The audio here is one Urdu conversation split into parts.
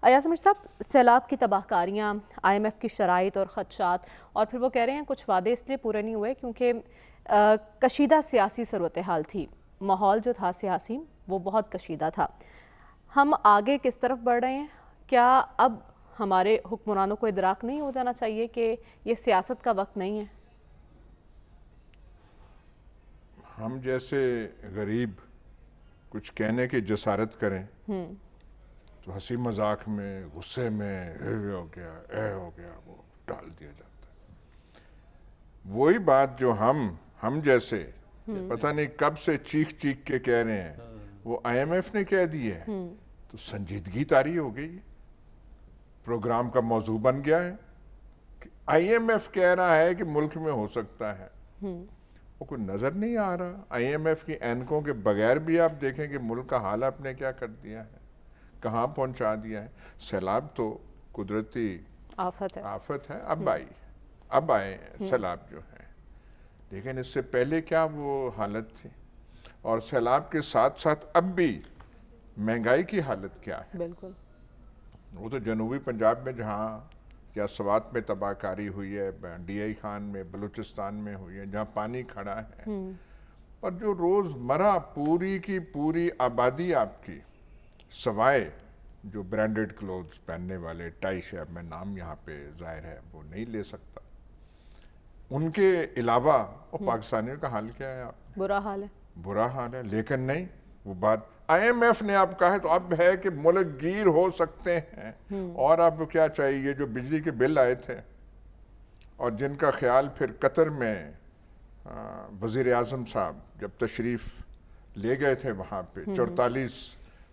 ایاز امیر صاحب، سیلاب کی تباہ کاریاں، آئی ایم ایف کی شرائط اور خدشات، اور پھر وہ کہہ رہے ہیں کچھ وعدے اس لیے پورے نہیں ہوئے کیونکہ کشیدہ سیاسی صورتحال تھی، ماحول جو تھا سیاسی وہ بہت کشیدہ تھا۔ ہم آگے کس طرف بڑھ رہے ہیں؟ کیا اب ہمارے حکمرانوں کو ادراک نہیں ہو جانا چاہیے کہ یہ سیاست کا وقت نہیں ہے؟ ہم جیسے غریب کچھ کہنے کی جسارت کریں تو ہنسی مذاق میں، غصے میں ہو گیا وہ ڈال دیا جاتا ہے۔ وہی بات جو ہم جیسے پتہ نہیں کب سے چیخ کے کہہ رہے ہیں، وہ آئی ایم ایف نے کہہ دی ہے تو سنجیدگی طاری ہو گئی، پروگرام کا موضوع بن گیا ہے کہ آئی ایم ایف کہہ رہا ہے کہ ملک میں ہو سکتا ہے۔ وہ کوئی نظر نہیں آ رہا؟ آئی ایم ایف کی اینکوں کے بغیر بھی آپ دیکھیں کہ ملک کا حال آپ نے کیا کر دیا ہے، کہاں پہنچا دیا ہے۔ سیلاب تو قدرتی آفت ہے، اب آئے سیلاب جو ہے، لیکن اس سے پہلے کیا وہ حالت تھی، اور سیلاب کے ساتھ ساتھ اب بھی مہنگائی کی حالت کیا ہے۔ بالکل، وہ تو جنوبی پنجاب میں جہاں یا سوات میں تباہ کاری ہوئی ہے، ڈی آئی خان میں، بلوچستان میں ہوئی ہے، جہاں پانی کھڑا ہے، اور جو روز مرہ پوری کی پوری آبادی آپ کی، سوائے جو برانڈڈ کلوتھز پہننے والے، ٹائی شیب میں نام یہاں پہ ظاہر ہے وہ نہیں لے سکتا، ان کے علاوہ وہ پاکستانیوں کا حال کیا ہے؟ آپ برا حال ہے، برا حال ہے، لیکن نہیں، وہ بات آئی ایم ایف نے آپ کہا ہے تو اب ہے کہ ملک گیر ہو سکتے ہیں، اور اب کیا چاہیے؟ جو بجلی کے بل آئے تھے اور جن کا خیال پھر قطر میں وزیر اعظم صاحب جب تشریف لے گئے تھے وہاں پہ 44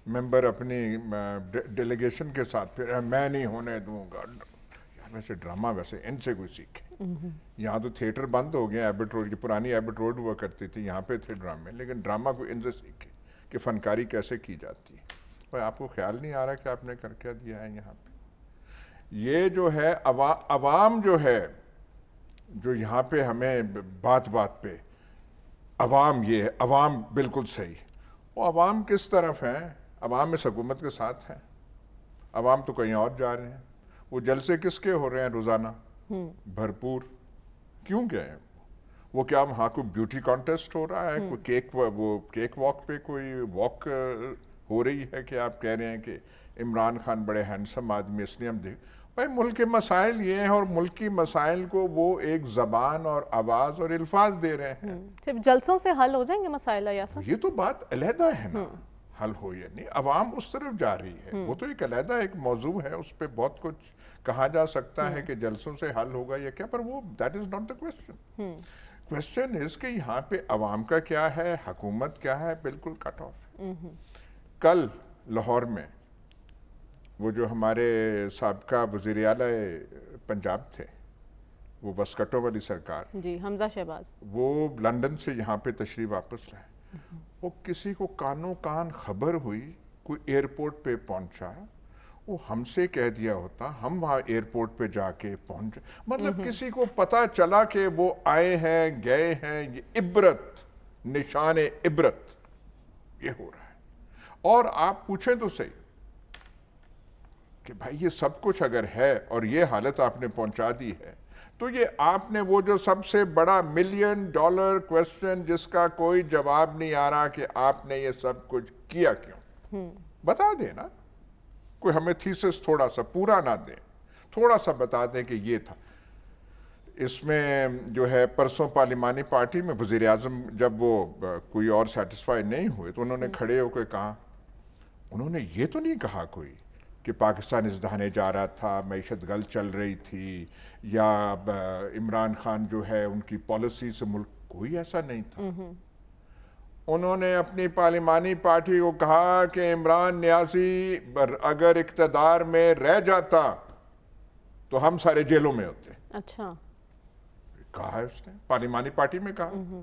ممبر اپنی ڈیلیگیشن کے ساتھ، پھر میں نہیں ہونے دوں گا۔ یار ویسے ڈرامہ ویسے ان سے کوئی سیکھے، یہاں تو تھیٹر بند ہو گیا، ایبٹ روڈ کی پرانی ایبٹ روڈ ہوا کرتی تھی، یہاں پہ تھے ڈرامے، لیکن ڈرامہ کوئی ان سے سیکھے کہ فنکاری کیسے کی جاتی ہے۔ بھائی آپ کو خیال نہیں آ رہا کہ آپ نے کر کیا دیا ہے یہاں پہ؟ یہ جو ہے عوام جو ہے، جو یہاں پہ ہمیں بات پہ عوام، یہ عوام بالکل صحیح، وہ عوام کس طرف ہیں؟ عوام اس حکومت کے ساتھ ہیں، عوام تو کہیں اور جا رہے ہیں۔ وہ جلسے کس کے ہو رہے ہیں روزانہ؟ بھرپور۔ کیوں گئے ہیں وہ؟ کیا وہاں کوئی بیوٹی کانٹیسٹ ہو رہا ہے؟ کوئی کیک واک پہ کوئی واک ہو رہی ہے کہ آپ کہہ رہے ہیں کہ عمران خان بڑے ہینڈسم آدمی، اس لیے ہم بھائی ملک کے مسائل یہ ہیں، اور ملکی مسائل کو وہ ایک زبان اور آواز اور الفاظ دے رہے ہیں۔ صرف جلسوں سے حل ہو جائیں گے مسائل؟ یہ تو بات علیحدہ ہے نا، حل ہو یا نہیں، عوام اس طرف جا رہی ہے، وہ تو ایک علیحدہ ایک موضوع ہے، اس پہ بہت کچھ کہا جا سکتا ہے کہ جلسوں سے حل ہوگا یا کیا، پر وہ that is not the question. Question is کہ یہاں پہ عوام کا کیا ہے، حکومت کیا ہے، بالکل کٹ آف۔ کل لاہور میں وہ جو ہمارے سابقہ وزیر اعلیٰ پنجاب تھے، وہ بسکٹوں والی سرکار، جی حمزہ شہباز، وہ لندن سے یہاں پہ تشریف واپس لائے، وہ کسی کو کانوں کان خبر ہوئی، کوئی ایئرپورٹ پہ پہنچا، وہ ہم سے کہہ دیا ہوتا، ہم وہاں ایئرپورٹ پہ جا کے پہنچ، مطلب کسی کو پتا چلا کہ وہ آئے ہیں، گئے ہیں، یہ عبرت، نشان عبرت یہ ہو رہا ہے۔ اور آپ پوچھیں تو صحیح کہ بھائی یہ سب کچھ اگر ہے اور یہ حالت آپ نے پہنچا دی ہے، تو یہ آپ نے وہ جو سب سے بڑا $1,000,000 کویسچن جس کا کوئی جواب نہیں آ رہا کہ آپ نے یہ سب کچھ کیا کیوں، بتا دیں نا، کوئی ہمیں تھیسس تھوڑا سا پورا نہ دیں، تھوڑا سا بتا دیں کہ یہ تھا۔ اس میں جو ہے پرسوں پارلیمانی پارٹی میں وزیر اعظم جب وہ کوئی اور سیٹسفائی نہیں ہوئے تو انہوں نے کھڑے ہو کے کہا، انہوں نے یہ تو نہیں کہا کوئی کہ پاکستان ازدہانے جا رہا تھا، معیشت گل چل رہی تھی، یا عمران خان جو ہے ان کی پالیسی سے ملک، کوئی ایسا نہیں تھا۔ انہوں نے اپنی پارلیمانی پارٹی کو کہا کہ عمران نیازی اگر اقتدار میں رہ جاتا تو ہم سارے جیلوں میں ہوتے۔ اچھا، کہا ہے اس نے، پارلیمانی پارٹی میں کہا،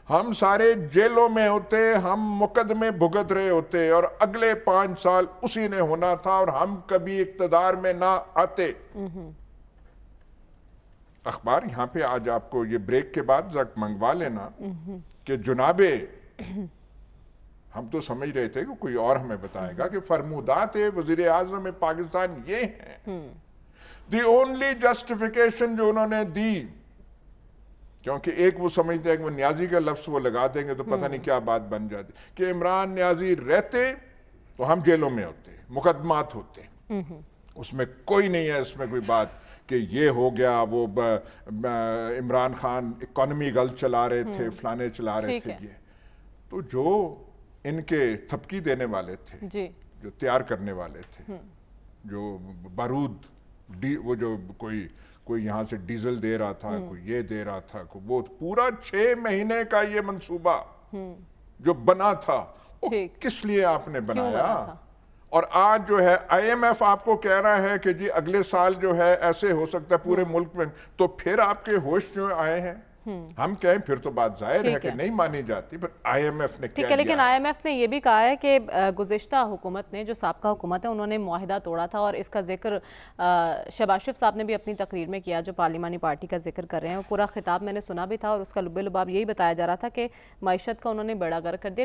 ہم سارے جیلوں میں ہوتے، ہم مقدمے بھگت رہے ہوتے، اور اگلے 5 سال اسی نے ہونا تھا، اور ہم کبھی اقتدار میں نہ آتے۔ اخبار یہاں پہ آج آپ کو یہ بریک کے بعد منگوا لینا کہ جناب ہم تو سمجھ رہے تھے کہ کوئی اور ہمیں بتائے گا کہ فرمودات وزیر اعظم پاکستان یہ ہیں. دی اونلی جسٹیفیکیشن جو انہوں نے دی، کیونکہ ایک وہ سمجھتے ہیں کہ وہ نیازی کا لفظ وہ لگا دیں گے تو پتہ نہیں کیا بات بن جاتی، کہ عمران نیازی رہتے تو ہم جیلوں میں ہوتے، مقدمات ہوتے. اس میں کوئی نہیں ہے، اس میں کوئی بات کہ یہ ہو گیا، وہ عمران خان اکانومی غلط چلا رہے تھے، فلانے چلا رہے تھے. یہ تو جو ان کے تھپکی دینے والے تھے، جو تیار کرنے والے تھے، جو بارود وہ جو کوئی یہاں سے ڈیزل دے رہا تھا، کوئی یہ دے رہا تھا، وہ پورا 6 مہینے کا یہ منصوبہ جو بنا تھا، وہ کس لیے آپ نے بنایا؟ اور آج جو ہے آئی ایم ایف آپ کو کہہ رہا ہے کہ جی اگلے سال جو ہے ایسے ہو سکتا ہے پورے ملک میں، تو پھر آپ کے ہوش جو آئے ہیں. ہم کہیں پھر تو بات ظاہر ہے کہ نہیں مانی جاتی، پر آئی ایم ایف نے کیا ٹھیک ہے. لیکن آئی ایم ایف نے یہ بھی کہا ہے کہ گزشتہ حکومت نے، جو سابقہ حکومت ہے، انہوں نے معاہدہ توڑا تھا، اور اس کا ذکر شہباز شریف صاحب نے بھی اپنی تقریر میں کیا، جو پارلیمانی پارٹی کا ذکر کر رہے ہیں. وہ پورا خطاب میں نے سنا بھی تھا، اور اس کا لب لباب یہی بتایا جا رہا تھا کہ معیشت کا انہوں نے بیڑا غرق کر دیا.